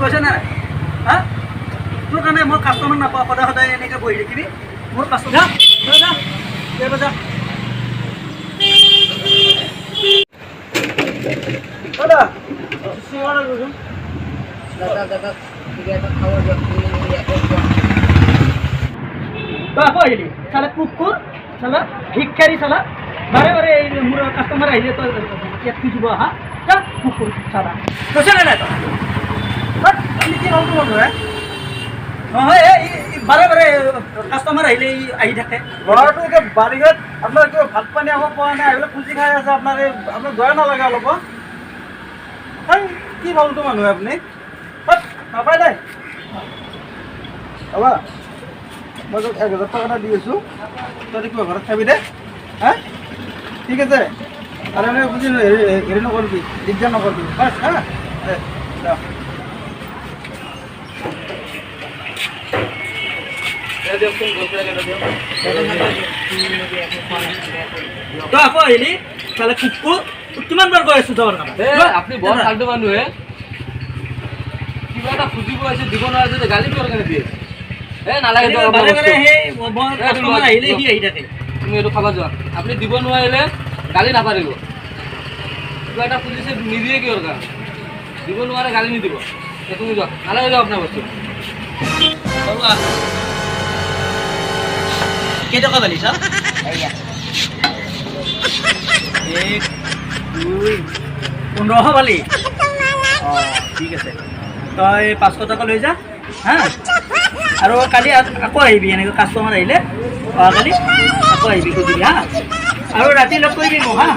কৈছে নাই হা তোৰ কাৰণে মই কাষ্টমাৰ নাপাওঁ সদায় সদায় এনেকৈ বহি থাকিবি মোৰ কাষ্টমাৰ যা যা দাদা চিঙৰা দিবচোন দাদা কিবা এটা খাব দিয়ক তই আকৌ আহিলি চালা কুকুৰ চালা ভিক্ষাৰী চালা বাৰে বাৰে এই মোৰ কাষ্টমাৰ আহিলে তই ইয়াত কি দিব হা যা কুকুৰ চালা কৈছে নে নাই তই কি ৰংটো বন্ধ হে নহয় এই বাৰে বাৰে কাষ্টমাৰ আহিলে আহি থাকে ঘৰটো এতিয়া বাৰীত আপোনাৰ কিবা ভাত পানী আকৌ পোৱা নাই এইবিলাক পুঁজি খাই আছে আপোনাৰ এই আপোনাৰ দয়া নালাগে অলপ কি ভালটো মানুহ আপুনি নাপায় নাই বাবা মই তোক 1000 টকা এটা দি আছোঁ তই কিবা ঘৰত খাবি দে হা ঠিক আছে আৰু এনেকৈ বুজি হেৰি নকৰিবি দিগদাৰ নকৰিবি বাছ হা তই আকৌ আহিলি তাহলে কুকুৰ কিমান বাৰ গৈ আছো যাবৰ কাৰণে আপুনি বৰ ফাল্টু মানুহে কিবা এটা খুজিব আছে দিব নোৱাৰে যদি গালি কিহৰ কাৰণে দিয়ে নালাগে আহিলে সি আহি থাকে তুমি এইটো খাব যোৱা আপুনি দিব নোৱাৰিলে গালি নাপাৰিব কিবা এটা খুজিছে নিদিয়ে কিহৰ কাৰণে দিব নোৱাৰে গালি নিদিব তুমি যোৱা নালাগে যাওক আপোনাৰ বস্তু কেইটকা পালি চা 1 2 1500 পালি অঁ ঠিক আছে তই 500 টকা লৈ যা হা আৰু কালি আকৌ আহিবি এনেকৈ কাষ্টমাৰ আহিলে অহাকালি আকৌ আহিবি খুজিবি হা আৰু ৰাতি লগ কৰিবি মোক হা